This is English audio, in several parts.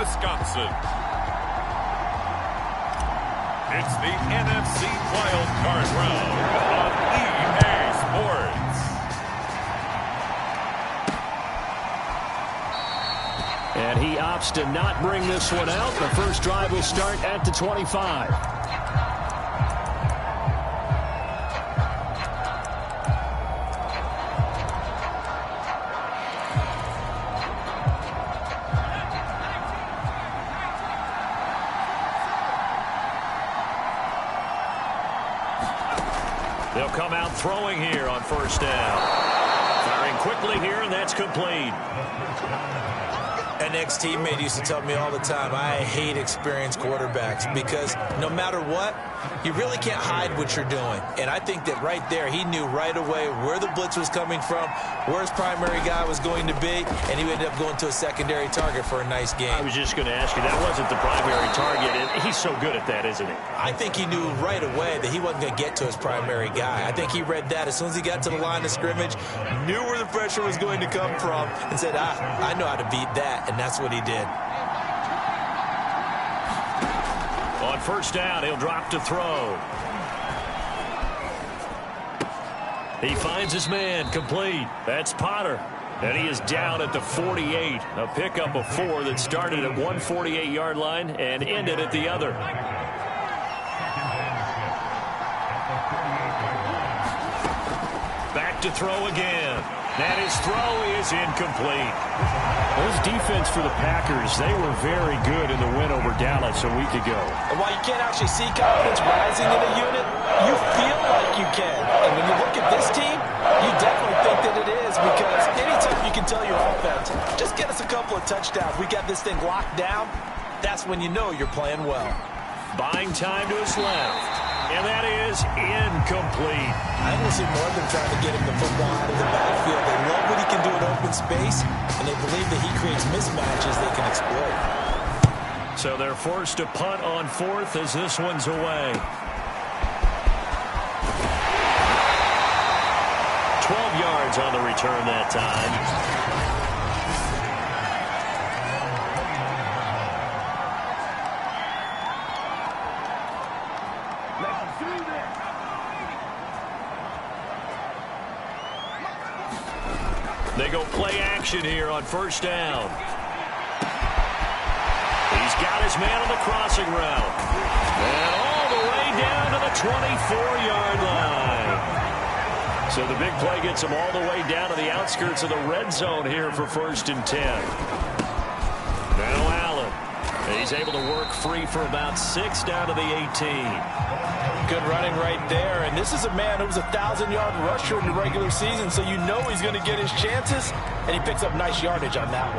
Wisconsin. It's the NFC Wild Card Round on EA Sports. And he opts to not bring this one out. The first drive will start at the 25. They'll come out throwing here on first down. Firing quickly here, and that's complete. An ex-teammate used to tell me all the time, I hate experienced quarterbacks because no matter what, you really can't hide what you're doing. And I think that right there, he knew right away where the blitz was coming from, where his primary guy was going to be, and he ended up going to a secondary target for a nice game. I was just going to ask you, that wasn't the primary target, and he's so good at that, isn't he? I think he knew right away that he wasn't going to get to his primary guy. I think he read that as soon as he got to the line of scrimmage, knew where the pressure was going to come from, and said, I know how to beat that, and that's what he did. On first down, he'll drop to throw. He finds his man, complete. That's Potter. And he is down at the 48. A pickup of 4 that started at 148-yard line and ended at the other. Back to throw again. And his throw is incomplete. This defense for the Packers, they were very good in the win over Dallas a week ago. And while you can't actually see confidence rising in a unit, you feel like you can. And when you look at this team, you definitely think that it is, because anytime you can tell your offense, just get us a couple of touchdowns, we got this thing locked down, that's when you know you're playing well. Buying time to his left. And that is incomplete. I think we'll see more of them trying to get him the football out of the backfield. They love what he can do in open space, and they believe that he creates mismatches they can exploit. So they're forced to punt on 4th as this one's away. 12 yards on the return that time. They go play action here on first down. He's got his man on the crossing route. And all the way down to the 24-yard line. So the big play gets him all the way down to the outskirts of the red zone here for 1st and 10. Now Allen. He's able to work free for about 6 down to the 18. Good running right there, and this is a man who was a 1,000-yard rusher in the regular season, so you know he's going to get his chances, and he picks up nice yardage on that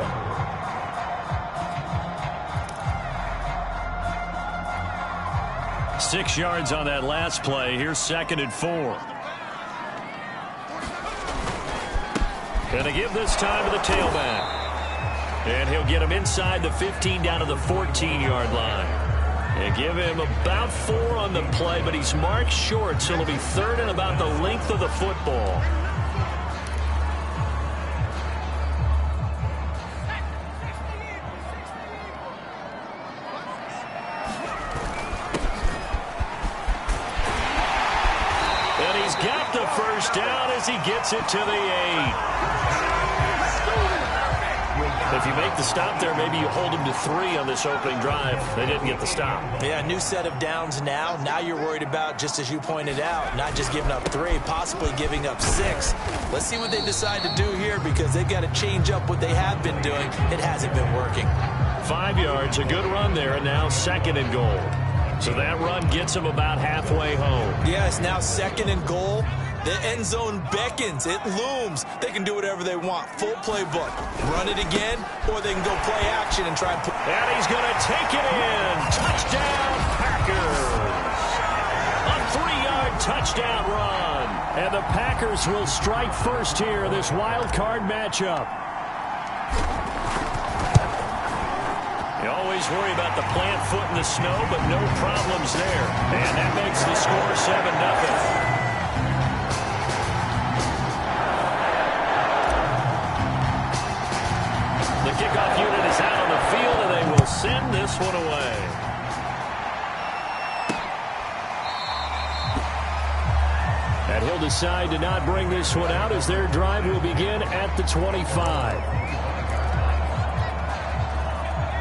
one. 6 yards on that last play. Here's 2nd and 4. Going to give this time to the tailback. And he'll get him inside the 15 down to the 14-yard line. And give him about 4 on the play, but he's marked short, so it'll be 3rd and about the length of the football. And he's got the first down as he gets it to the 8. If you make the stop there, maybe you hold them to 3 on this opening drive. They didn't get the stop. Yeah, new set of downs now. Now you're worried about, just as you pointed out, not just giving up 3, possibly giving up 6. Let's see what they decide to do here, because they've got to change up what they have been doing. It hasn't been working. 5 yards, a good run there, and now 2nd and goal. So that run gets them about halfway home. Yeah, it's now 2nd and goal. The end zone beckons. It looms. They can do whatever they want. Full playbook. Run it again, or they can go play action and try and put... And he's going to take it in. Touchdown, Packers. A 3-yard touchdown run. And the Packers will strike first here in this wild card matchup. You always worry about the plant foot in the snow, but no problems there. And that makes the score 7-0. The kickoff unit is out on the field, and they will send decide to not bring this one out as their drive will begin at the 25.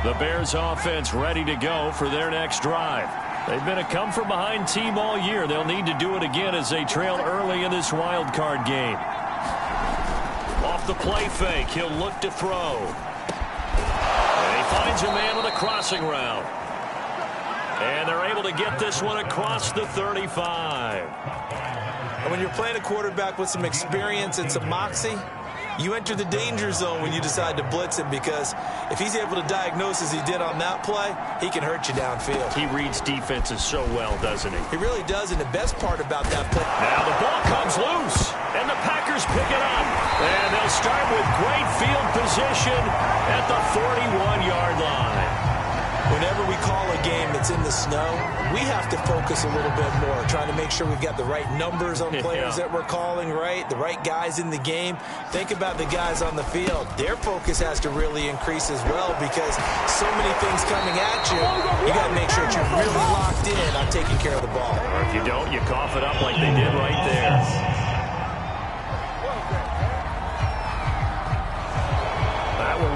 The Bears offense ready to go for their next drive. They've been a come-from-behind team all year. They'll need to do it again as they trail early in this wild card game. Off the play fake, he'll look to throw. And he finds a man on the crossing route. And they're able to get this one across the 35. And when you're playing a quarterback with some experience and some moxie, you enter the danger zone when you decide to blitz him, because if he's able to diagnose as he did on that play, he can hurt you downfield. He reads defenses so well, doesn't he? He really does, and the best part about that play. Now the ball comes loose, and the Packers pick it up. And they'll start with great field position at the 41-yard line. Whenever we call a game that's in the snow, we have to focus a little bit more, trying to make sure we've got the right numbers on players that we're calling, right? The right guys in the game. Think about the guys on the field. Their focus has to really increase as well, because so many things coming at you, you got to make sure that you're really locked in on taking care of the ball. Or if you don't, you cough it up like they did right there.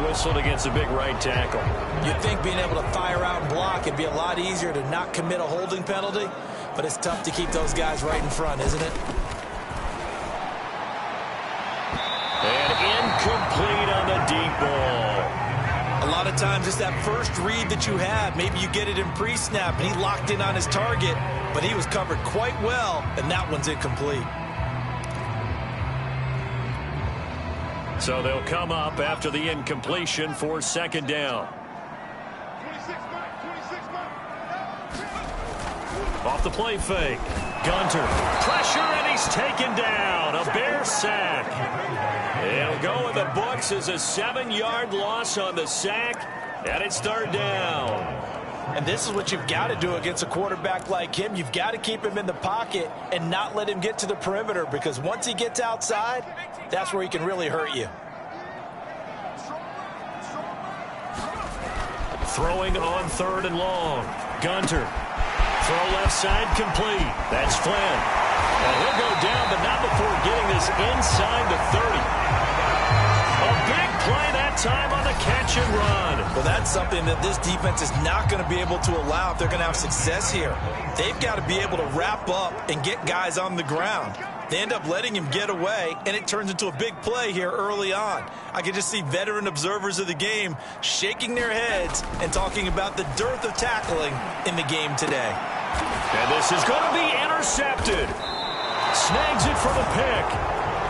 Whistled against a big right tackle. You'd think being able to fire out and block it'd be a lot easier to not commit a holding penalty, but it's tough to keep those guys right in front, isn't it? And incomplete on the deep ball. A lot of times it's that first read that you have. Maybe you get it in pre-snap and he locked in on his target, but he was covered quite well, and that one's incomplete. So they'll come up after the incompletion for second down. Off the play fake. Gunter. Pressure, and he's taken down. A Bear sack. It'll go in the books as a 7-yard loss on the sack, and it's third down. And this is what you've got to do against a quarterback like him. You've got to keep him in the pocket and not let him get to the perimeter, because once he gets outside, that's where he can really hurt you. Throwing on third and long. Gunter. Throw left side complete. That's Flynn. And he'll go down, but not before getting this inside the 30. A big play that time on the catch and run. Well, that's something that this defense is not going to be able to allow if they're going to have success here. They've got to be able to wrap up and get guys on the ground. They end up letting him get away, and it turns into a big play here early on. I can just see veteran observers of the game shaking their heads and talking about the dearth of tackling in the game today. And this is going to be intercepted. Snags it for the pick.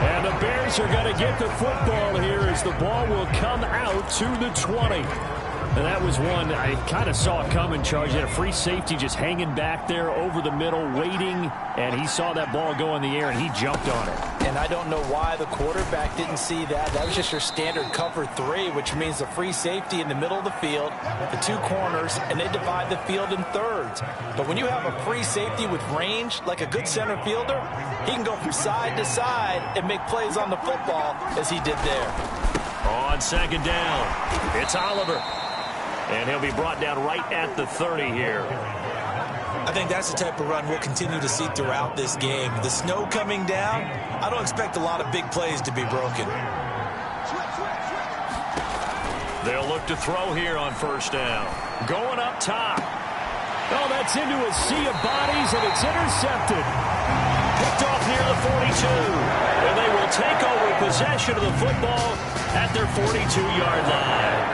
And the Bears are going to get the football here as the ball will come out to the 20. And that was one I kind of saw coming, Charge. He had a free safety just hanging back there over the middle, waiting, and he saw that ball go in the air, and he jumped on it. And I don't know why the quarterback didn't see that. That was just your standard cover 3, which means the free safety in the middle of the field, the 2 corners, and they divide the field in thirds. But when you have a free safety with range, like a good center fielder, he can go from side to side and make plays on the football as he did there. On second down, it's Oliver. And he'll be brought down right at the 30 here. I think that's the type of run we'll continue to see throughout this game. The snow coming down, I don't expect a lot of big plays to be broken. They'll look to throw here on first down. Going up top. Oh, that's into a sea of bodies, and it's intercepted. Picked off near the 42. And they will take over possession of the football at their 42-yard line.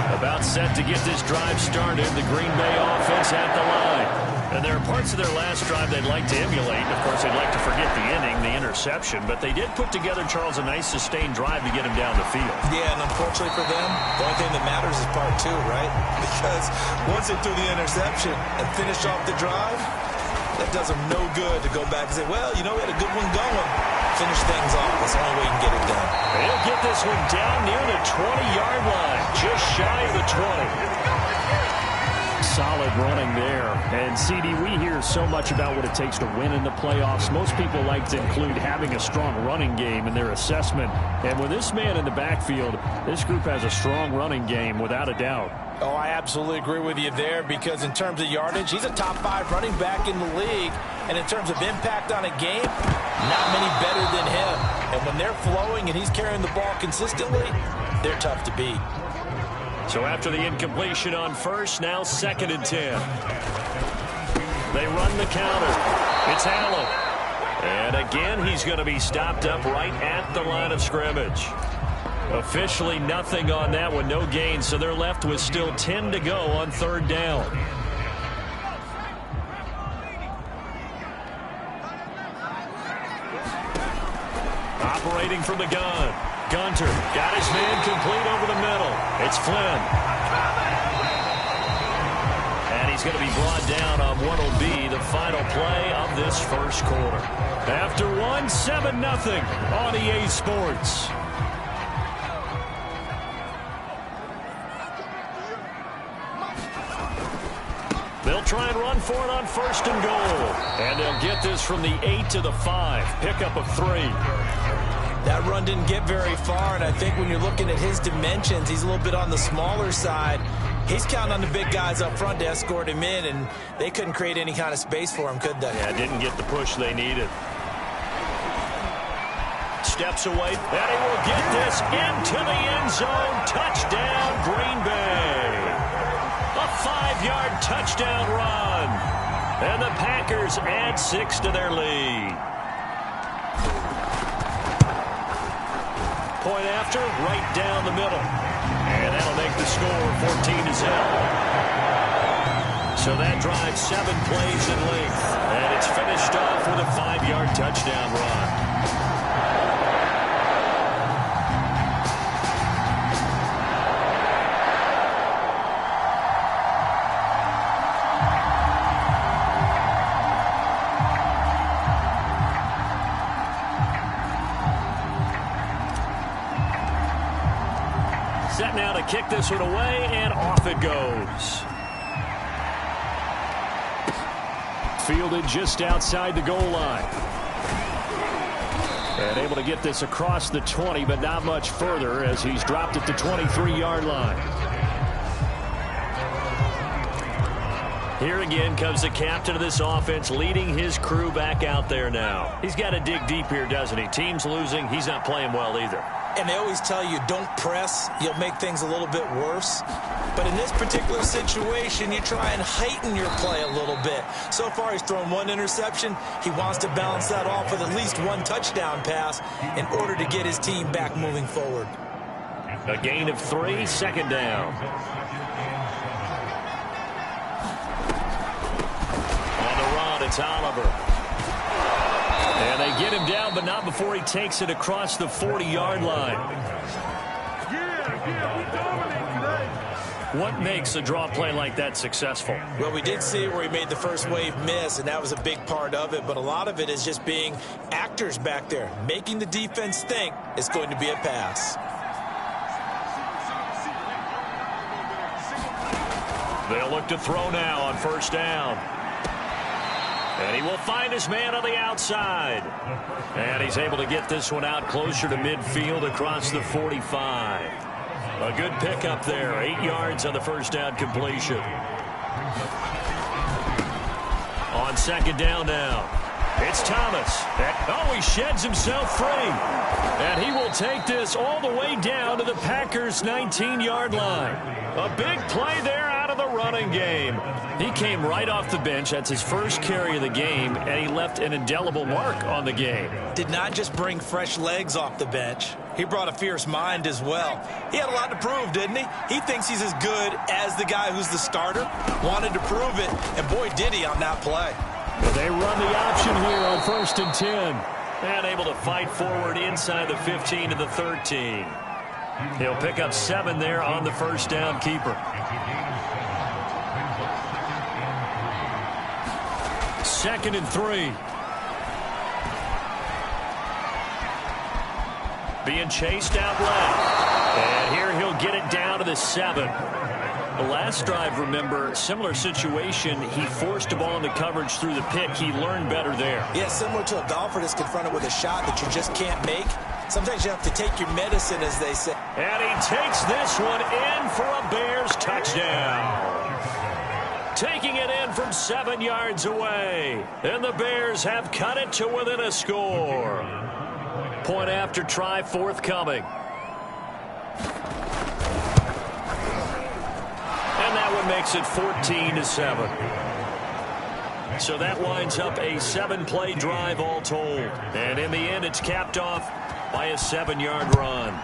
About set to get this drive started, the Green Bay offense at the line. And there are parts of their last drive they'd like to emulate. Of course, they'd like to forget the inning, the interception. But they did put together, Charles, a nice sustained drive to get him down the field. Yeah, and unfortunately for them, the only thing that matters is part 2, right? Because once they threw the interception and finished off the drive, that does them no good to go back and say, well, you know, we had a good one going. Finish things off. That's the only way you can get it done. They'll get this one down near the 20-yard line, just shy of the 20. Solid running there. And, CD, we hear so much about what it takes to win in the playoffs. Most people like to include having a strong running game in their assessment. And with this man in the backfield, this group has a strong running game without a doubt. Oh, I absolutely agree with you there, because in terms of yardage, he's a top 5 running back in the league. And in terms of impact on a game, not many better than him. And when they're flowing and he's carrying the ball consistently, they're tough to beat. So after the incompletion on first, now 2nd and 10. They run the counter. It's Allen. And again, he's going to be stopped up right at the line of scrimmage. Officially nothing on that one, no gain, so they're left with still 10 to go on 3rd down. Operating from the gun. Gunter got his man complete over the middle. It's Flynn. And he's going to be brought down on what will be the final play of this first quarter. After 7-0 on EA Sports. They'll try and run for it on 1st and goal. And they'll get this from the 8 to the 5. Pickup of 3. That run didn't get very far, and I think when you're looking at his dimensions, he's a little bit on the smaller side. He's counting on the big guys up front to escort him in, and they couldn't create any kind of space for him, could they? Yeah, didn't get the push they needed. Steps away, and he will get this into the end zone. Touchdown, Green Bay. A 5-yard touchdown run. And the Packers add 6 to their lead. Point after, right down the middle. And that'll make the score 14-0. So that drives 7 plays in length. And it's finished off with a 5-yard touchdown run. Set now to kick this one away, and off it goes. Fielded just outside the goal line. And able to get this across the 20, but not much further as he's dropped at the 23-yard line. Here again comes the captain of this offense, leading his crew back out there now. He's got to dig deep here, doesn't he? Team's losing. He's not playing well either. And they always tell you, don't press. You'll make things a little bit worse. But in this particular situation, you try and heighten your play a little bit. So far, he's thrown 1 interception. He wants to balance that off with at least 1 touchdown pass in order to get his team back moving forward. A gain of 3, 2nd down. On the run, it's Oliver. And they get him down, but not before he takes it across the 40-yard line. What makes a draw play like that successful? Well, we did see where he made the first wave miss, and that was a big part of it. But a lot of it is just being actors back there, making the defense think it's going to be a pass. They'll look to throw now on 1st down. And he will find his man on the outside. And he's able to get this one out closer to midfield across the 45. A good pickup there. 8 yards on the 1st down completion. On 2nd down now. It's Thomas. Oh, he sheds himself free. And he will take this all the way down to the Packers' 19-yard line. A big play there out of the running game. He came right off the bench. That's his first carry of the game, and he left an indelible mark on the game. Did not just bring fresh legs off the bench. He brought a fierce mind as well. He had a lot to prove, didn't he? He thinks he's as good as the guy who's the starter. Wanted to prove it, and boy, did he on that play. But they run the option here on 1st and 10. And able to fight forward inside the 15 to the 13. He'll pick up 7 there on the 1st down keeper. 2nd and 3. Being chased out left. And here he'll get it down to the 7. The last drive, remember, similar situation. He forced a ball into coverage through the pick. He learned better there. Yeah, similar to a golfer that's confronted with a shot that you just can't make. Sometimes you have to take your medicine, as they say. And he takes this one in for a Bears touchdown. taking it in from 7 yards away. And the Bears have cut it to within a score. Point after try forthcoming. And that one makes it 14-7. So that winds up a 7-play drive all told. And in the end, it's capped off by a 7-yard run.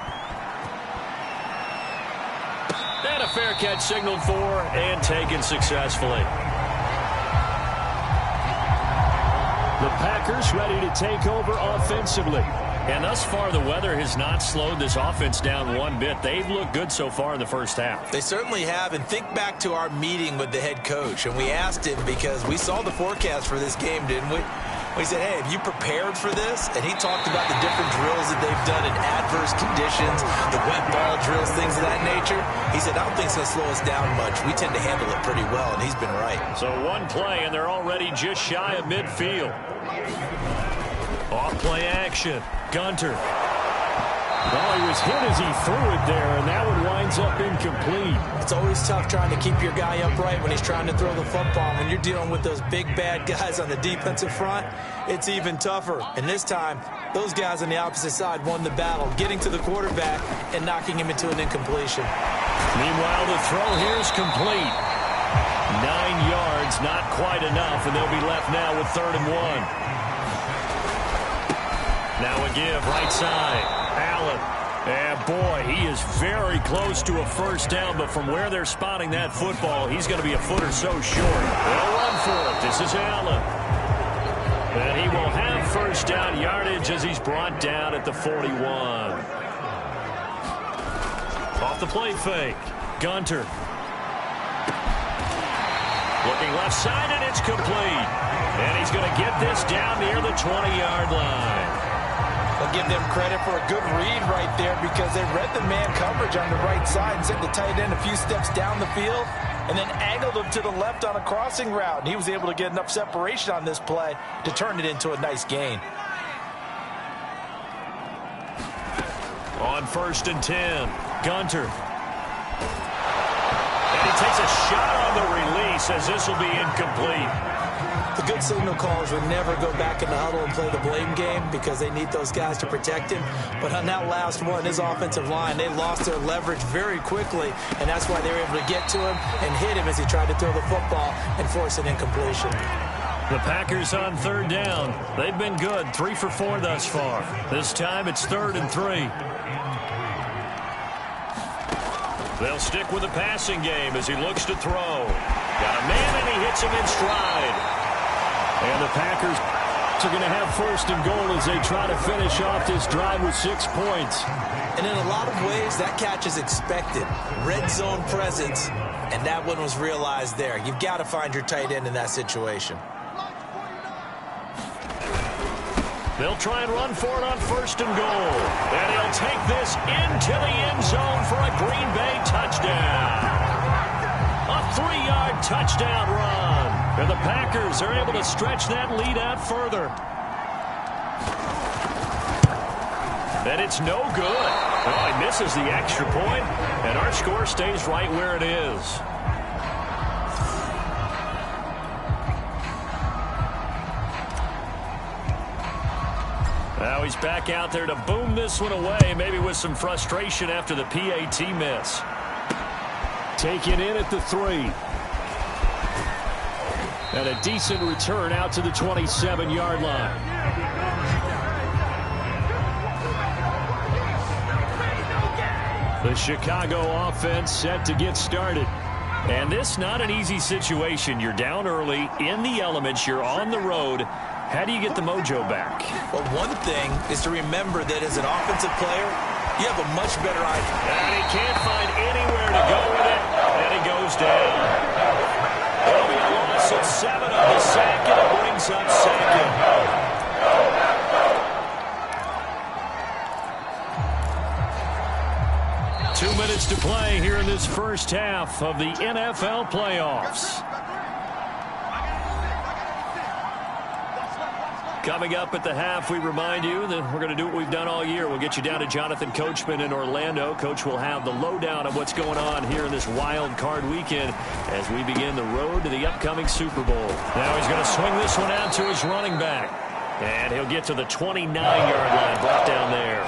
And a fair catch signaled for and taken successfully. The Packers ready to take over offensively. And thus far, the weather has not slowed this offense down one bit. They've looked good so far in the first half. They certainly have. And think back to our meeting with the head coach. And we asked him, because we saw the forecast for this game, didn't we? We said, hey, have you prepared for this? And he talked about the different drills that they've done in adverse conditions, the wet ball drills, things of that nature. He said, I don't think it's going to slow us down much. We tend to handle it pretty well, and he's been right. So one play, and they're already just shy of midfield. Off play action. Gunter. Well, he was hit as he threw it there, and that one winds up incomplete. It's always tough trying to keep your guy upright when he's trying to throw the football. When you're dealing with those big, bad guys on the defensive front, it's even tougher. And this time, those guys on the opposite side won the battle, getting to the quarterback and knocking him into an incompletion. Meanwhile, the throw here is complete. 9 yards, not quite enough, and they'll be left now with 3rd and 1. Now a give, right side. Allen. And boy, he is very close to a first down, but from where they're spotting that football, he's going to be a foot or so short. They'll run for it. This is Allen. And he will have first down yardage as he's brought down at the 41. Off the play fake. Gunter. Looking left side, and it's complete. And he's going to get this down near the 20-yard line. I'll give them credit for a good read right there, because they read the man coverage on the right side and sent the tight end a few steps down the field and then angled him to the left on a crossing route. And he was able to get enough separation on this play to turn it into a nice gain. On 1st and 10, Gunter. And he takes a shot on the release as this will be incomplete. The good signal callers would never go back in the huddle and play the blame game, because they need those guys to protect him. But on that last one, his offensive line, they lost their leverage very quickly, and that's why they were able to get to him and hit him as he tried to throw the football and force an incompletion. The Packers on 3rd down. They've been good, 3 for 4 thus far. This time it's 3rd and 3. They'll stick with the passing game as he looks to throw. Got a man, and he hits him in stride. And the Packers are going to have 1st and goal as they try to finish off this drive with 6 points. And in a lot of ways, that catch is expected. Red zone presence, and that one was realized there. You've got to find your tight end in that situation. They'll try and run for it on 1st and goal. And he'll take this into the end zone for a Green Bay touchdown. A 3-yard touchdown run. And the Packers are able to stretch that lead out further. And it's no good. Well, he misses the extra point, and our score stays right where it is. Now he's back out there to boom this one away, maybe with some frustration after the PAT miss. Taken in at the 3. And a decent return out to the 27-yard line. The Chicago offense set to get started. And this not an easy situation. You're down early, in the elements, you're on the road. How do you get the mojo back? Well, one thing is to remember that as an offensive player, you have a much better idea. And he can't find anywhere to go with it, and he goes down. It'll be a loss of 7 of the sack, and it brings up 2nd. 2 minutes to play here in this first half of the NFL playoffs. Coming up at the half, we remind you that we're going to do what we've done all year. We'll get you down to Jonathan Coachman in Orlando. Coach will have the lowdown of what's going on here in this wild card weekend as we begin the road to the upcoming Super Bowl. Now he's going to swing this one out to his running back. And he'll get to the 29-yard line, brought down there.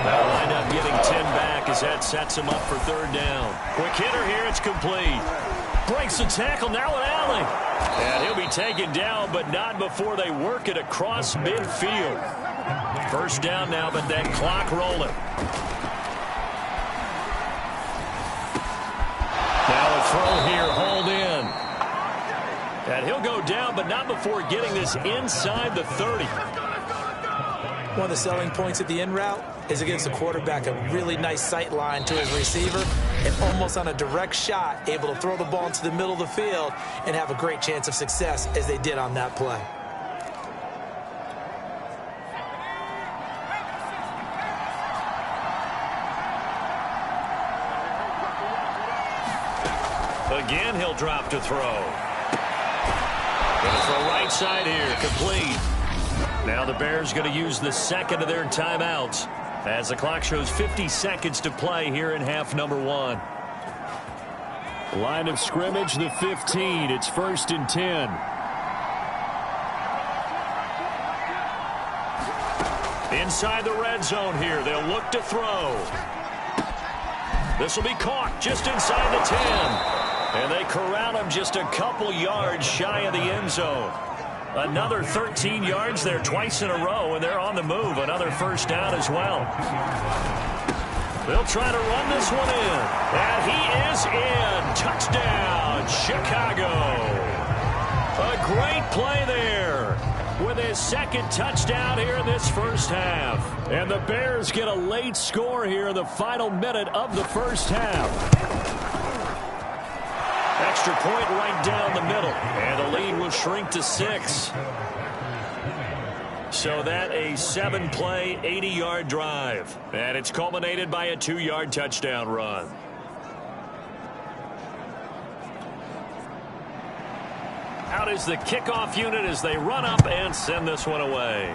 They'll wind up getting 10 back as that sets him up for third down. Quick hitter here, it's complete. Breaks the tackle, now an alley. And he'll be taken down, but not before they work it across midfield. First down now, but that clock rolling. Now a throw here, hauled in. And he'll go down, but not before getting this inside the 30. One of the selling points at the in route is it gives the quarterback a really nice sight line to his receiver and almost on a direct shot able to throw the ball into the middle of the field and have a great chance of success as they did on that play. Again, he'll drop to throw. Going to throw right side here, complete. Now the Bears going to use the second of their timeouts as the clock shows 50 seconds to play here in half number one. Line of scrimmage, the 15. It's 1st and 10. Inside the red zone here. They'll look to throw. This will be caught just inside the 10. And they corral him just a couple yards shy of the end zone. Another 13 yards there twice in a row, and they're on the move. Another first down as well. They'll try to run this one in. And he is in. Touchdown, Chicago. A great play there with his second touchdown here in this first half. And the Bears get a late score here in the final minute of the first half. Extra point right down the middle. And the lead will shrink to 6. So that a 7-play, 80-yard drive. And it's culminated by a 2-yard touchdown run. Out is the kickoff unit as they run up and send this one away.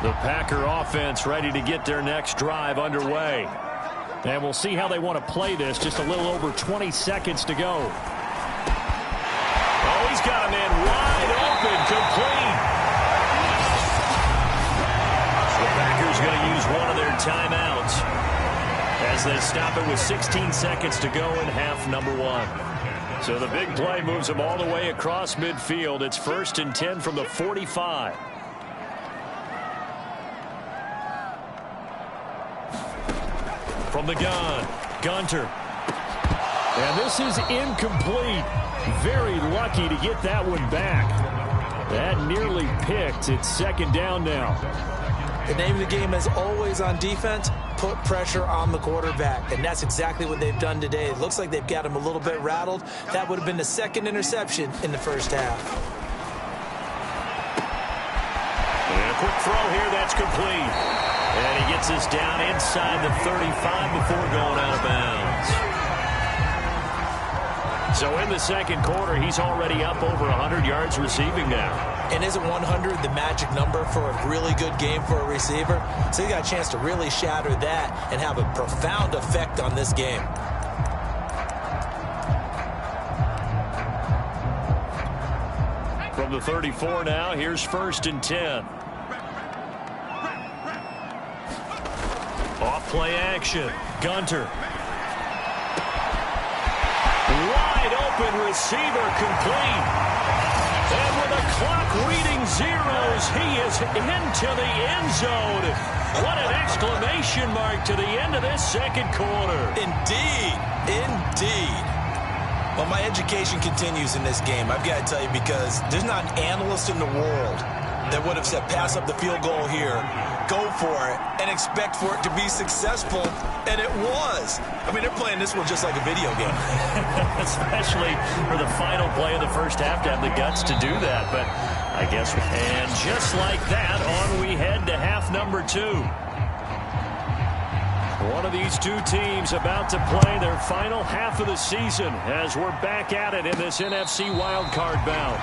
The Packer offense ready to get their next drive underway. And we'll see how they want to play this. Just a little over 20 seconds to go. Oh, he's got a man wide open, complete. The Packers going to use one of their timeouts as they stop it with 16 seconds to go in half number one. So the big play moves them all the way across midfield. It's 1st and 10 from the 45. From the gun, Gunter. And this is incomplete. Very lucky to get that one back. That nearly picked. It's 2nd down now. The name of the game is always on defense, put pressure on the quarterback. And that's exactly what they've done today. It looks like they've got him a little bit rattled. That would have been the 2nd interception in the first half. And a quick throw here, that's complete. And he gets this down inside the 35 before going out of bounds. So in the second quarter, he's already up over 100 yards receiving now. And isn't 100 the magic number for a really good game for a receiver? So he got a chance to really shatter that and have a profound effect on this game. From the 34 now, here's 1st and 10. Off play action. Gunter. Wide open receiver, complete. And with the clock reading zeros, he is into the end zone. What an exclamation mark to the end of this second quarter. Indeed. Indeed. Well, my education continues in this game, I've got to tell you, because there's not an analyst in the world that would have said pass up the field goal here, go for it, and expect for it to be successful, and it was. I mean, they're playing this one just like a video game. Especially for the final play of the first half to have the guts to do that, but I guess. And just like that, on we head to half number 2. One of these two teams about to play their final half of the season as we're back at it in this NFC wildcard bout.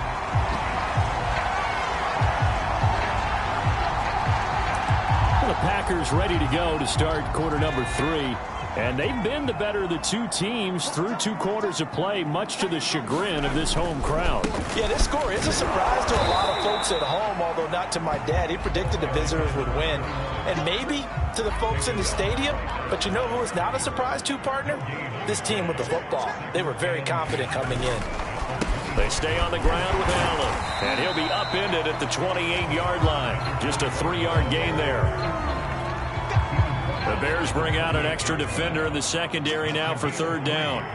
The Packers ready to go to start quarter number 3. And they've been the better of the two teams through 2 quarters of play, much to the chagrin of this home crowd. Yeah, this score is a surprise to a lot of folks at home, although not to my dad. He predicted the visitors would win. And maybe to the folks in the stadium. But you know who is not a surprise to, partner? This team with the football. They were very confident coming in. They stay on the ground with Allen. And he'll be upended at the 28-yard line. Just a 3-yard gain there. The Bears bring out an extra defender in the secondary now for 3rd down.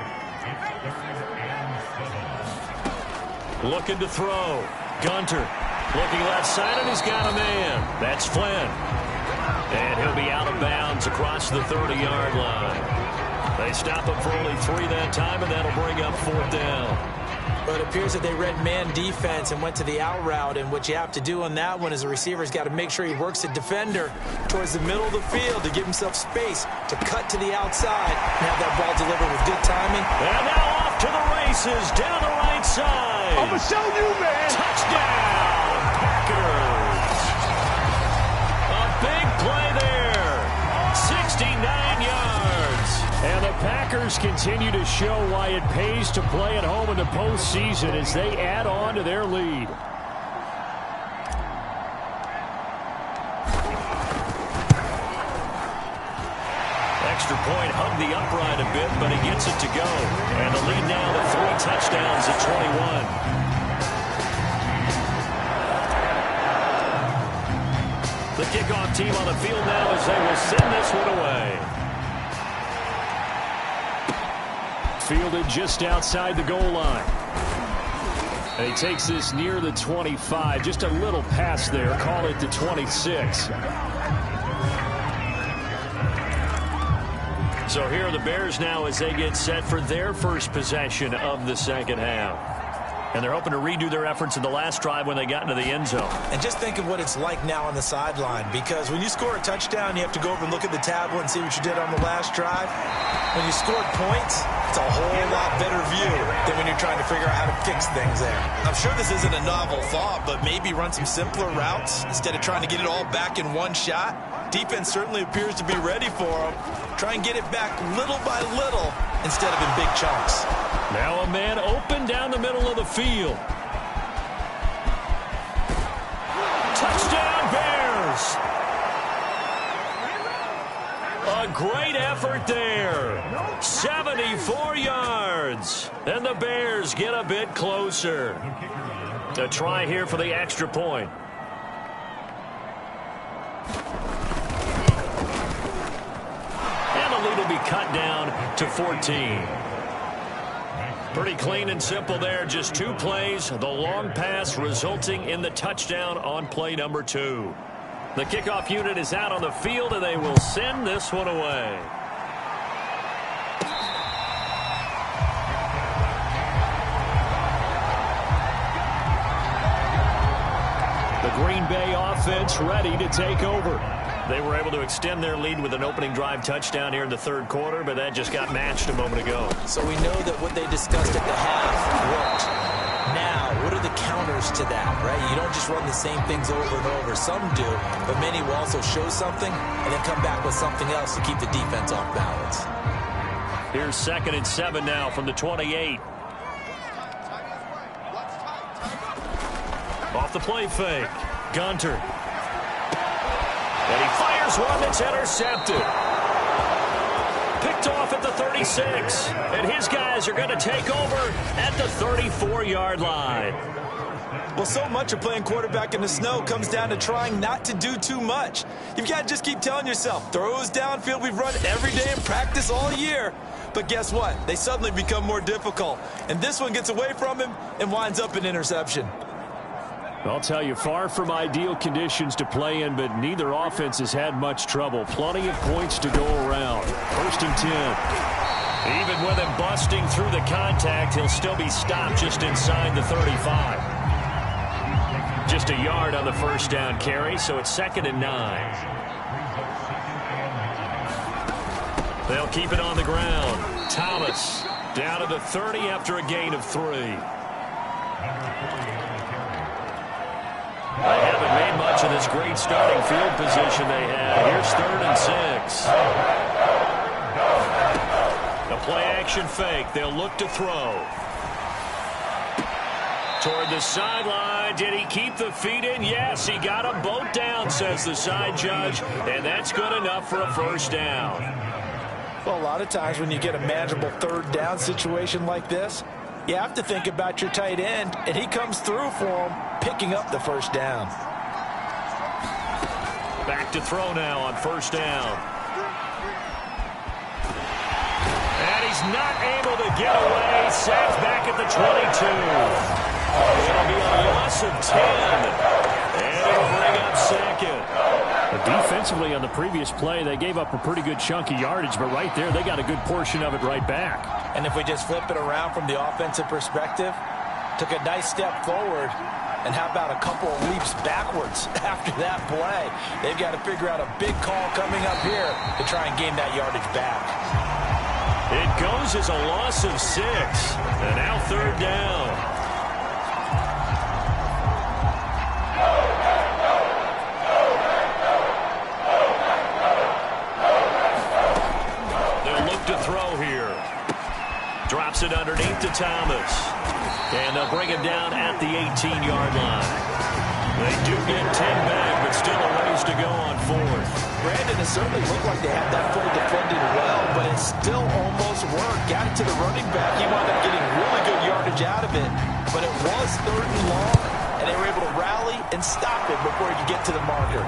Looking to throw. Gunter looking left side, and he's got a man. That's Flynn. And he'll be out of bounds across the 30-yard line. They stop him for only 3 that time, and that'll bring up 4th down. But it appears that they read man defense and went to the out route. And what you have to do on that one is the receiver's got to make sure he works the defender towards the middle of the field to give himself space to cut to the outside and have that ball delivered with good timing. And now off to the races down the right side. I'm going to show you, man. Touchdown, Packers. A big play there. 69 yards. And the Packers continue to show why it pays to play at home in the postseason as they add on to their lead. Extra point hugged the upright a bit, but he gets it to go. And the lead now to 3 touchdowns at 21. The kickoff team on the field now as they will send this one away. Fielded just outside the goal line. And he takes this near the 25. Just a little pass there. Call it the 26. So here are the Bears now as they get set for their first possession of the second half. And they're hoping to redo their efforts in the last drive when they got into the end zone. And just think of what it's like now on the sideline, because when you score a touchdown, you have to go over and look at the tablet and see what you did on the last drive. When you scored points, it's a whole lot better view than when you're trying to figure out how to fix things there. I'm sure this isn't a novel thought, but maybe run some simpler routes instead of trying to get it all back in one shot. Defense certainly appears to be ready for them. Try and get it back little by little instead of in big chunks. Now a man open down the middle of the field. Touchdown, Bears! A great effort there. 74 yards. And the Bears get a bit closer. A try here for the extra point. And the lead will be cut down to 14. Pretty clean and simple there. Just 2 plays. The long pass resulting in the touchdown on play number 2. The kickoff unit is out on the field, and they will send this one away. The Green Bay offense ready to take over. They were able to extend their lead with an opening drive touchdown here in the 3rd quarter, but that just got matched a moment ago. So we know that what they discussed at the half worked. Now, what are the counters to that, right? You don't just run the same things over and over. Some do, but many will also show something and then come back with something else to keep the defense off balance. Here's 2nd and 7 now from the 28. Off the play fake. Gunter. And he fires one that's intercepted. Picked off at the 36. And his guys are going to take over at the 34-yard line. Well, so much of playing quarterback in the snow comes down to trying not to do too much. You've got to just keep telling yourself, throws downfield we've run every day in practice all year. But guess what? They suddenly become more difficult. And this one gets away from him and winds up an interception. I'll tell you, far from ideal conditions to play in, but neither offense has had much trouble. Plenty of points to go around. 1st and 10. Even with him busting through the contact, he'll still be stopped just inside the 35. Just a yard on the 1st down carry, so it's 2nd and 9. They'll keep it on the ground. Thomas down to the 30 after a gain of 3. They haven't made much of this great starting field position they had. Here's 3rd and 6. A play-action fake. They'll look to throw. Toward the sideline. Did he keep the feet in? Yes, he got them both down, says the side judge. And that's good enough for a first down. Well, a lot of times when you get a manageable 3rd down situation like this, you have to think about your tight end, and he comes through for him, picking up the first down. Back to throw now on first down. And he's not able to get away. Sacked back at the 22. It'll be a loss of 10. And it'll bring up 2nd. Defensively on the previous play, they gave up a pretty good chunk of yardage, but right there, they got a good portion of it right back. And if we just flip it around from the offensive perspective, took a nice step forward, and how about a couple of leaps backwards after that play? They've got to figure out a big call coming up here to try and gain that yardage back. It goes as a loss of 6, and now 3rd down. Drops it underneath to Thomas. And they'll bring him down at the 18-yard line. They do get 10 back, but still a ways to go on 4th. Brandon, it certainly looked like they had that play defended well, but it still almost worked. Got it to the running back. He wound up getting really good yardage out of it. But it was 3rd and long, and they were able to rally and stop it before he could get to the marker.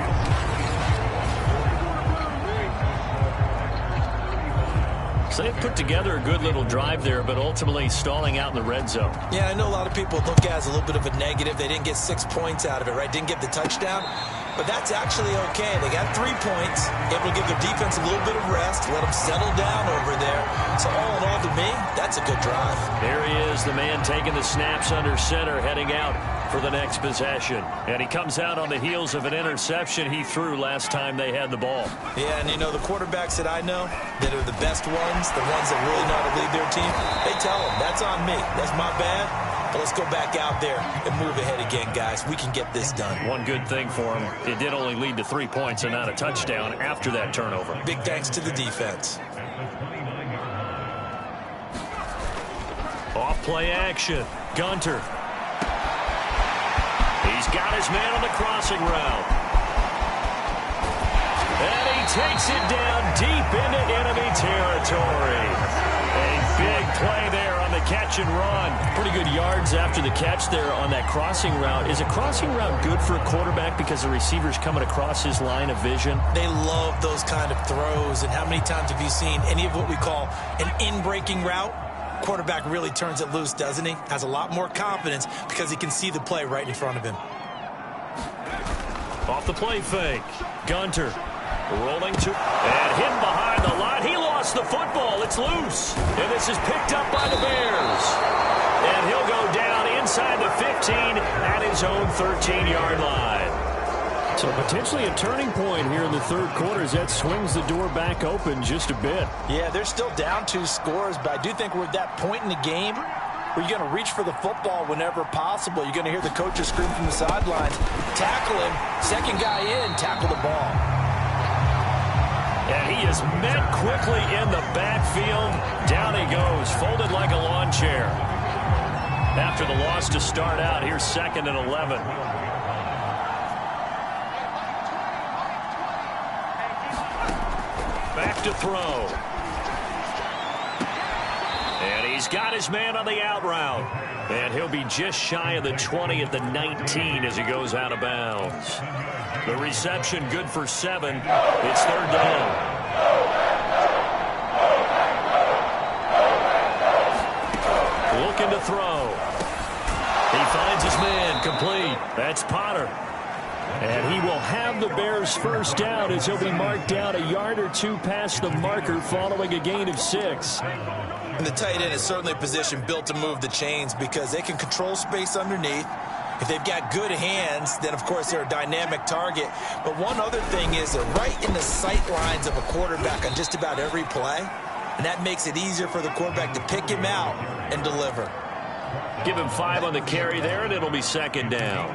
So they put together a good little drive there, but ultimately stalling out in the red zone. Yeah, I know a lot of people look at it as a little bit of a negative. They didn't get 6 points out of it, right? Didn't get the touchdown. But that's actually okay. They got 3 points, able to give their defense a little bit of rest, let them settle down over there. So all in all, to me, that's a good drive. There he is, the man taking the snaps under center, heading out for the next possession. And he comes out on the heels of an interception he threw last time they had the ball. Yeah, and you know, the quarterbacks that I know that are the best ones, the ones that really know how to lead their team, they tell them, that's on me. That's my bad. But let's go back out there and move ahead again, guys. We can get this done. One good thing for him, it did only lead to 3 points and not a touchdown after that turnover. Big thanks to the defense. Off play action. Gunter. He's got his man on the crossing route. And he takes it down deep into enemy territory. A big play there on the catch and run. Pretty good yards after the catch there on that crossing route. Is a crossing route good for a quarterback because the receiver's coming across his line of vision? They love those kind of throws. And how many times have you seen any of what we call an in-breaking route? Quarterback really turns it loose, doesn't he? Has a lot more confidence because he can see the play right in front of him. Off the play fake. Gunter rolling to and hit behind the line. He lost the football. It's loose. And this is picked up by the Bears. And he'll go down inside the 15 at his own 13-yard line. So potentially a turning point here in the 3rd quarter as that swings the door back open just a bit. Yeah, they're still down 2 scores, but I do think we're at that point in the game where you're going to reach for the football whenever possible. You're going to hear the coaches scream from the sidelines, tackle him, second guy in, tackle the ball. And he is met quickly in the backfield. Down he goes, folded like a lawn chair. After the loss to start out, here's 2nd and 11. Back to throw. And he's got his man on the out route. And he'll be just shy of the 20 at the 19 as he goes out of bounds. The reception good for 7. It's 3rd down. Looking to throw. He finds his man complete. That's Potter. And he will have the Bears first down as he'll be marked down a yard or 2 past the marker following a gain of 6. And the tight end is certainly a position built to move the chains because they can control space underneath. If they've got good hands, then, of course, they're a dynamic target. But one other thing is they're right in the sight lines of a quarterback on just about every play, and that makes it easier for the quarterback to pick him out and deliver. Give him 5 on the carry there, and it'll be second down.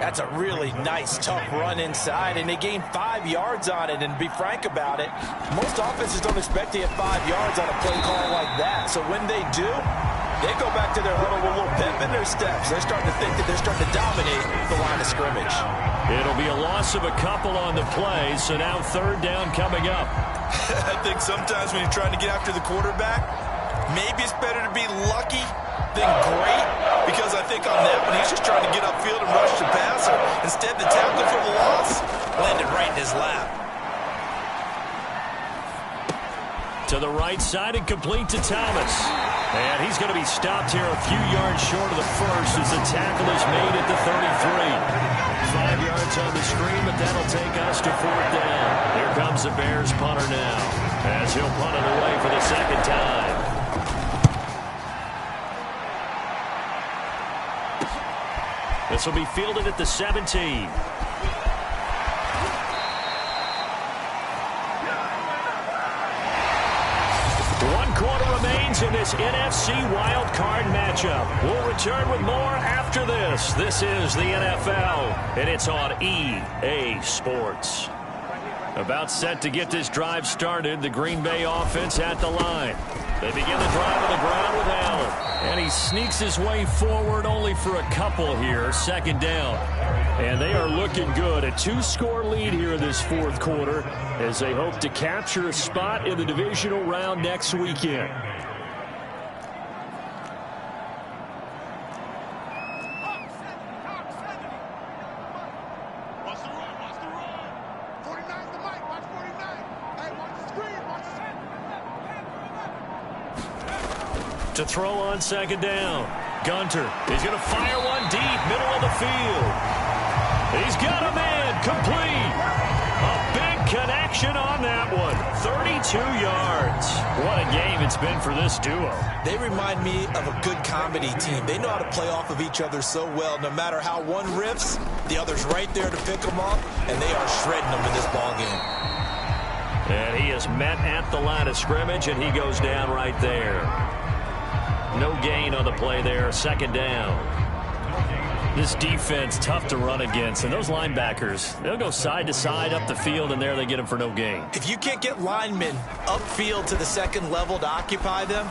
That's a really nice, tough run inside, and they gained 5 yards on it. And to be frank about it, most offenses don't expect to get 5 yards on a play call like that. So when they do, they go back to their huddle with a little pep in their steps. They're starting to think that they're starting to dominate the line of scrimmage. It'll be a loss of a couple on the play, so now third down coming up. I think sometimes when you're trying to get after the quarterback, maybe it's better to be lucky than great, because I think on that one, he's just trying to get upfield and rush the passer. Instead, the tackle for the loss landed right in his lap. To the right side and complete to Thomas. And he's going to be stopped here a few yards short of the first as the tackle is made at the 33. 5 yards on the screen, but that'll take us to fourth down. Here comes the Bears punter now, as he'll punt it away for the second time. This will be fielded at the 17. In this NFC Wild Card matchup. We'll return with more after this. This is the NFL, and it's on EA Sports. About set to get this drive started, the Green Bay offense at the line. They begin the drive on the ground with Allen. And he sneaks his way forward only for a couple here, second down. And they are looking good. A 2-score lead here in this fourth quarter as they hope to capture a spot in the divisional round next weekend. To throw on second down. Gunter is going to fire one deep, middle of the field. He's got a man, complete. A big connection on that one. 32 yards. What a game it's been for this duo. They remind me of a good comedy team. They know how to play off of each other so well. No matter how one riffs, the other's right there to pick them up, and they are shredding them in this ballgame. And he is met at the line of scrimmage, and he goes down right there. No gain on the play there, second down. This defense, tough to run against. And those linebackers, they'll go side to side up the field, and there they get them for no gain. If you can't get linemen upfield to the second level to occupy them,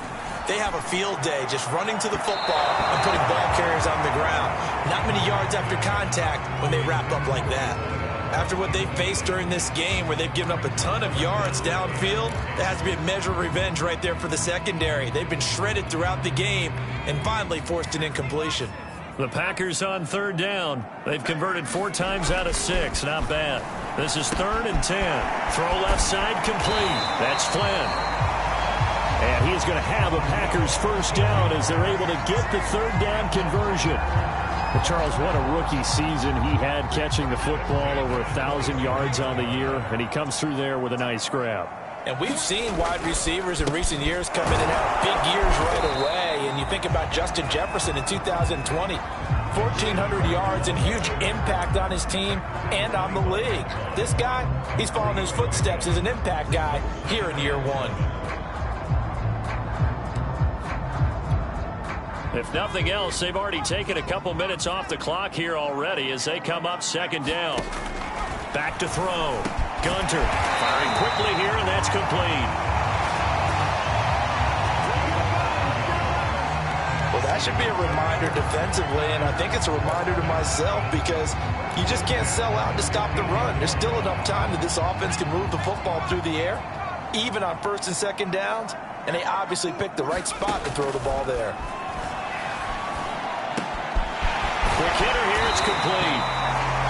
they have a field day just running to the football and putting ball carriers on the ground. Not many yards after contact when they wrap up like that. After what they faced during this game where they've given up a ton of yards downfield, there has to be a measure of revenge right there for the secondary. They've been shredded throughout the game and finally forced an incompletion. The Packers on third down. They've converted 4 times out of 6. Not bad. This is 3rd and 10. Throw left side complete. That's Flynn. And he is going to have a Packers first down as they're able to get the third down conversion. But Charles, what a rookie season he had catching the football, over 1,000 yards on the year, and he comes through there with a nice grab. And we've seen wide receivers in recent years come in and have big years right away. And you think about Justin Jefferson in 2020, 1,400 yards and huge impact on his team and on the league. This guy, he's following his footsteps as an impact guy here in year 1. If nothing else, they've already taken a couple minutes off the clock here already as they come up second down. Back to throw. Gunter firing quickly here, and that's complete. Well, that should be a reminder defensively, and I think it's a reminder to myself because you just can't sell out to stop the run. There's still enough time that this offense can move the football through the air, even on 1st and 2nd downs, and they obviously picked the right spot to throw the ball there. Quick hitter here, it's complete.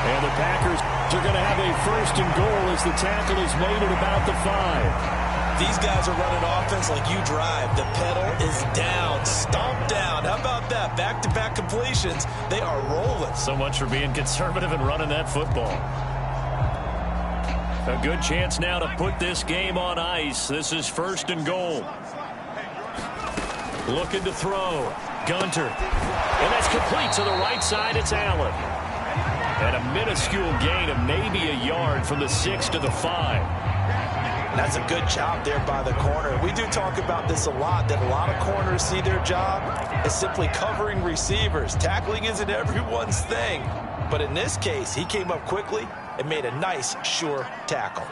And the Packers are going to have a 1st and goal as the tackle is made at about the 5. These guys are running offense like you drive. The pedal is down, stomped down. How about that? Back-to-back completions. They are rolling. So much for being conservative and running that football. A good chance now to put this game on ice. This is 1st and goal. Looking to throw. Gunter. And that's complete to the right side. It's Allen. And a minuscule gain of maybe a yard from the 6 to the 5. That's a good job there by the corner. We do talk about this a lot, that a lot of corners see their job as simply covering receivers. Tackling isn't everyone's thing. But in this case, he came up quickly and made a nice, sure tackle.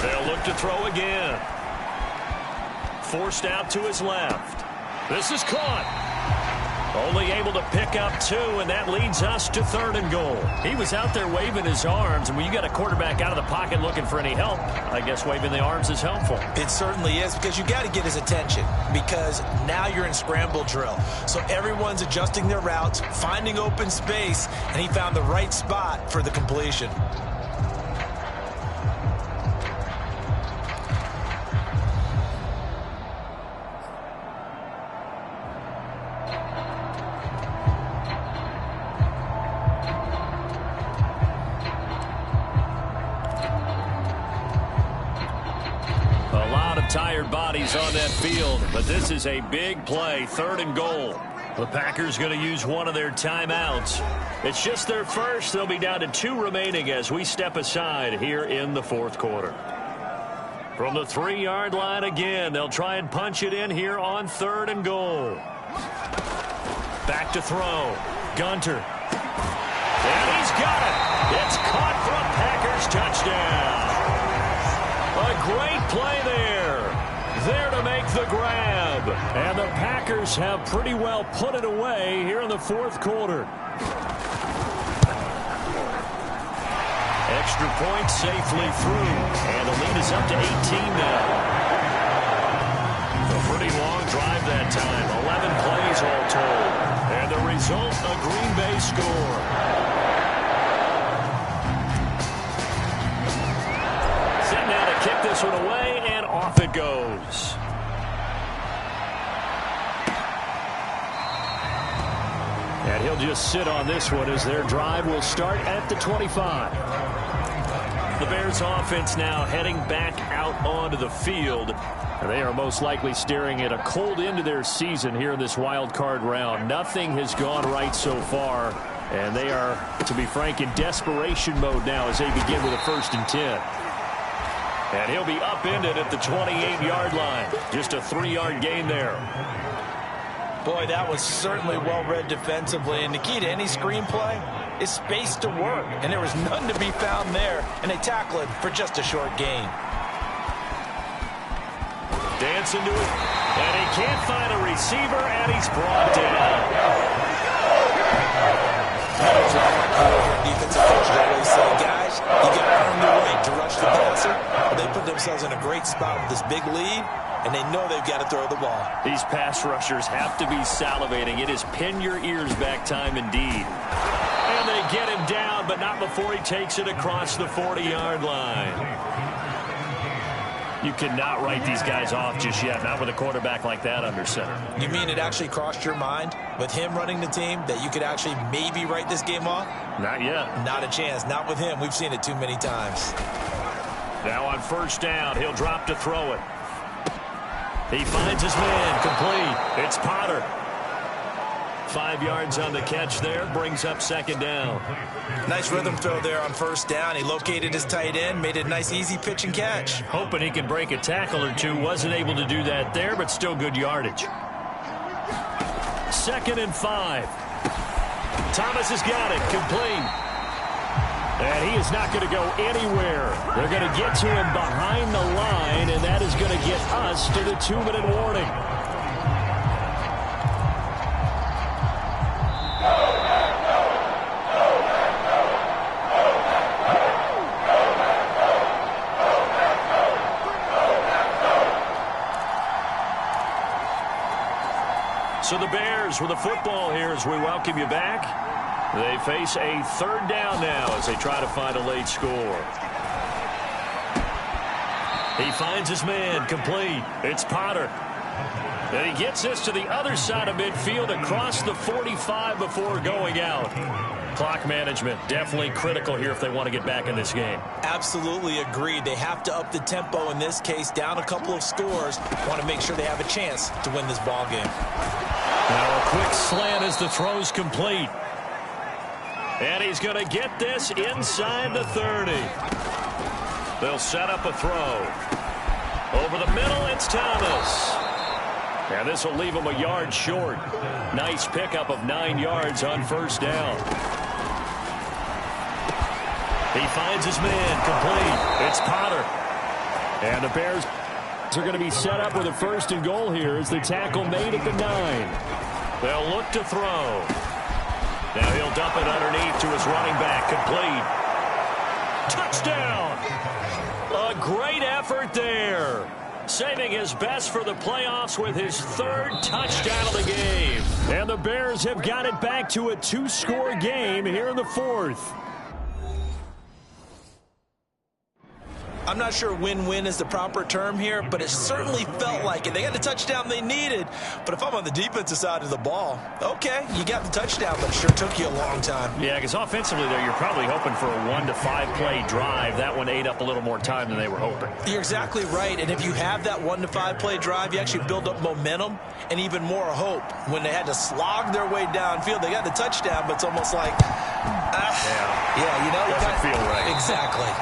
They'll look to throw again. Forced out to his left. This is caught. Only able to pick up 2, and that leads us to 3rd and goal. He was out there waving his arms, and when you got a quarterback out of the pocket looking for any help, I guess waving the arms is helpful. It certainly is, because you got to get his attention, because now you're in scramble drill. So everyone's adjusting their routes, finding open space, and he found the right spot for the completion. Tired bodies on that field, but this is a big play, 3rd and goal. The Packers going to use one of their timeouts. It's just their first. They'll be down to 2 remaining as we step aside here in the 4th quarter. From the 3-yard line again, they'll try and punch it in here on 3rd and goal. Back to throw. Gunter. And he's got it. It's caught for a Packers touchdown. A great play there. There to make the grab. And the Packers have pretty well put it away here in the 4th quarter. Extra point safely through. And the lead is up to 18 now. A pretty long drive that time. 11 plays all told. And the result, a Green Bay score. Set now to kick this one away, and off it goes. And he'll just sit on this one as their drive will start at the 25. The Bears offense now heading back out onto the field. And they are most likely staring at a cold end to their season here in this wild card round. Nothing has gone right so far. And they are, to be frank, in desperation mode now as they begin with a 1st and 10. And he'll be upended at the 28-yard line. Just a 3-yard gain there. Boy, that was certainly well-read defensively. And the key to any screenplay is space to work. And there was none to be found there. And they tackle it for just a short gain. Dance into it. And he can't find a receiver, and he's brought down. Defensive coaches always say, guys, you got to earn the right to rush the passer. They put themselves in a great spot with this big lead, and they know they've got to throw the ball. These pass rushers have to be salivating. It is pin your ears back time indeed. And they get him down, but not before he takes it across the 40-yard line. You cannot write these guys off just yet, not with a quarterback like that under center. You mean it actually crossed your mind with him running the team that you could actually maybe write this game off? Not yet. Not a chance. Not with him. We've seen it too many times. Now on 1st down, he'll drop to throw it. He finds his man, complete. It's Potter. 5 yards on the catch there, brings up 2nd down. Nice rhythm throw there on 1st down. He located his tight end, made it a nice easy pitch and catch. Hoping he can break a tackle or two. Wasn't able to do that there, but still good yardage. 2nd and 5. Thomas has got it, complete. And he is not going to go anywhere. They're going to get to him behind the line, and that is going to get us to the 2-minute warning. So the Bears with the football here as we welcome you back. They face a 3rd down now as they try to find a late score. He finds his man, complete. It's Potter. And he gets this to the other side of midfield across the 45 before going out. Clock management, definitely critical here if they want to get back in this game. Absolutely agreed. They have to up the tempo in this case, down a couple of scores. Want to make sure they have a chance to win this ball game. Now a quick slant as the throw's complete. And he's going to get this inside the 30. They'll set up a throw. Over the middle, it's Thomas. And this will leave him a yard short. Nice pickup of 9 yards on first down. He finds his man, complete. It's Potter. And the Bears are going to be set up with a 1st and goal here as the tackle made at the 9. They'll look to throw. Now he'll dump it underneath to his running back, complete. Touchdown! A great effort there. Saving his best for the playoffs with his 3rd touchdown of the game. And the Bears have got it back to a 2-score game here in the 4th. I'm not sure win-win is the proper term here, but it certainly felt like it. They got the touchdown they needed. But if I'm on the defensive side of the ball, okay, you got the touchdown, but it sure took you a long time. Yeah, because offensively there, you're probably hoping for a 1 to 5 play drive. That one ate up a little more time than they were hoping. You're exactly right. And if you have that 1 to 5 play drive, you actually build up momentum and even more hope. When they had to slog their way downfield, they got the touchdown, but it's almost like, Doesn't feel right. Exactly.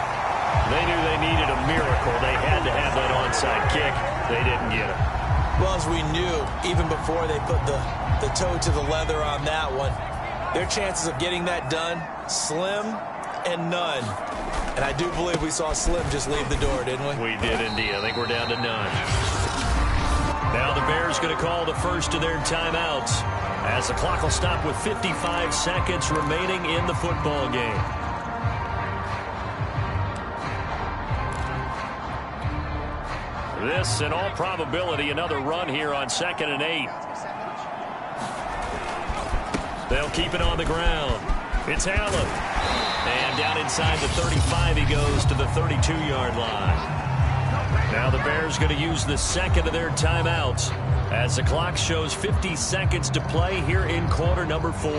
They knew they needed a miracle. They had to have that onside kick. They didn't get it. Well, as we knew, even before they put the toe to the leather on that one, their chances of getting that done, slim and none. And I do believe we saw Slim just leave the door, didn't we? We did indeed. I think we're down to none. Now the Bears going to call the first of their timeouts as the clock will stop with 55 seconds remaining in the football game. This, in all probability, another run here on 2nd and 8. They'll keep it on the ground. It's Allen. And down inside the 35, he goes to the 32-yard line. Now the Bears going to use the 2nd of their timeouts as the clock shows 50 seconds to play here in quarter number 4.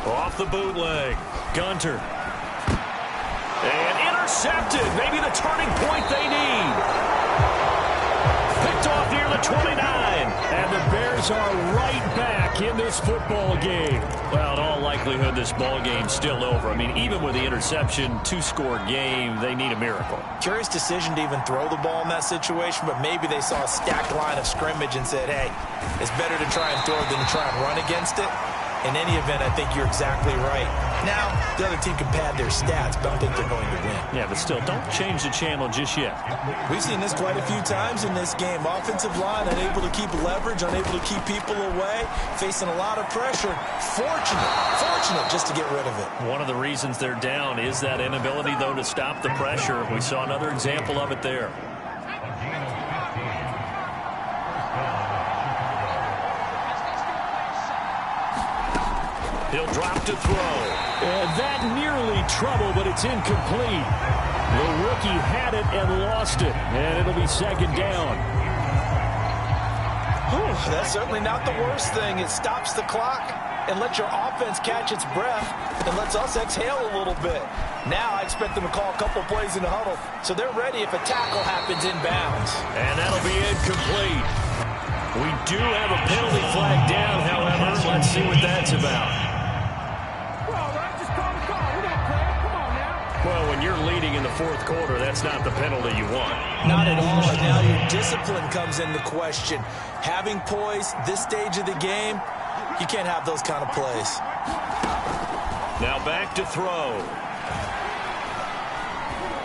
Off the bootleg. Gunter. And intercepted. Maybe the turning point they need. Picked off near the 29. And the Bears are right back in this football game. Well, in all likelihood, this ball game's still over. I mean, even with the interception, 2-score game, they need a miracle. Curious decision to even throw the ball in that situation, but maybe they saw a stacked line of scrimmage and said, hey, it's better to try and throw than to try and run against it. In any event, I think you're exactly right. Now, the other team can pad their stats, but I don't think they're going to win. Yeah, but still, don't change the channel just yet. We've seen this quite a few times in this game. Offensive line unable to keep leverage, unable to keep people away, facing a lot of pressure. Fortunate just to get rid of it. One of the reasons they're down is that inability, though, to stop the pressure. We saw another example of it there. He'll drop to throw. And that nearly trouble, but it's incomplete. The rookie had it and lost it. And it'll be 2nd down. Whew, that's certainly not the worst thing. It stops the clock and lets your offense catch its breath and lets us exhale a little bit. Now I expect them to call a couple plays in the huddle so they're ready if a tackle happens inbounds. And that'll be incomplete. We do have a penalty flag down, however. Let's see what that's about. Well, when you're leading in the 4th quarter, that's not the penalty you want. Not at all. And now your discipline comes into question. Having poise this stage of the game, you can't have those kind of plays. Now back to throw.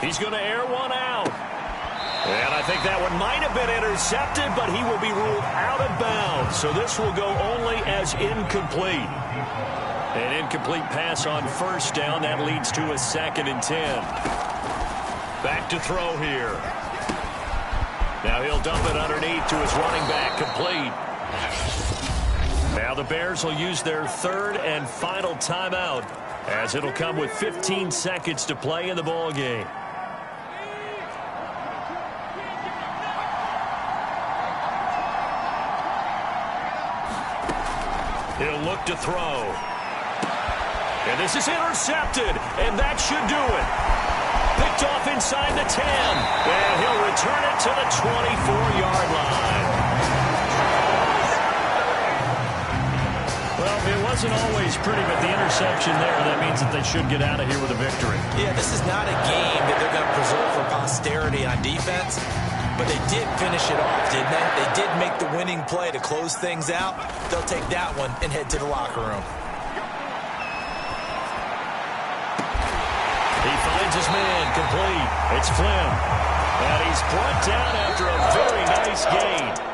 He's going to air one out. And I think that one might have been intercepted, but he will be ruled out of bounds. So this will go only as incomplete. An incomplete pass on 1st down. That leads to a 2nd and 10. Back to throw here. Now he'll dump it underneath to his running back, complete. Now the Bears will use their 3rd and final timeout as it'll come with 15 seconds to play in the ball game. He'll look to throw. And this is intercepted, and that should do it. Picked off inside the 10, and he'll return it to the 24-yard line. Well, it wasn't always pretty, but the interception there, that means that they should get out of here with a victory. Yeah, this is not a game that they're going to preserve for posterity on defense, but they did finish it off, didn't they? They did make the winning play to close things out. They'll take that one and head to the locker room. He finds his man, complete. It's Flynn. And he's brought down after a very nice gain.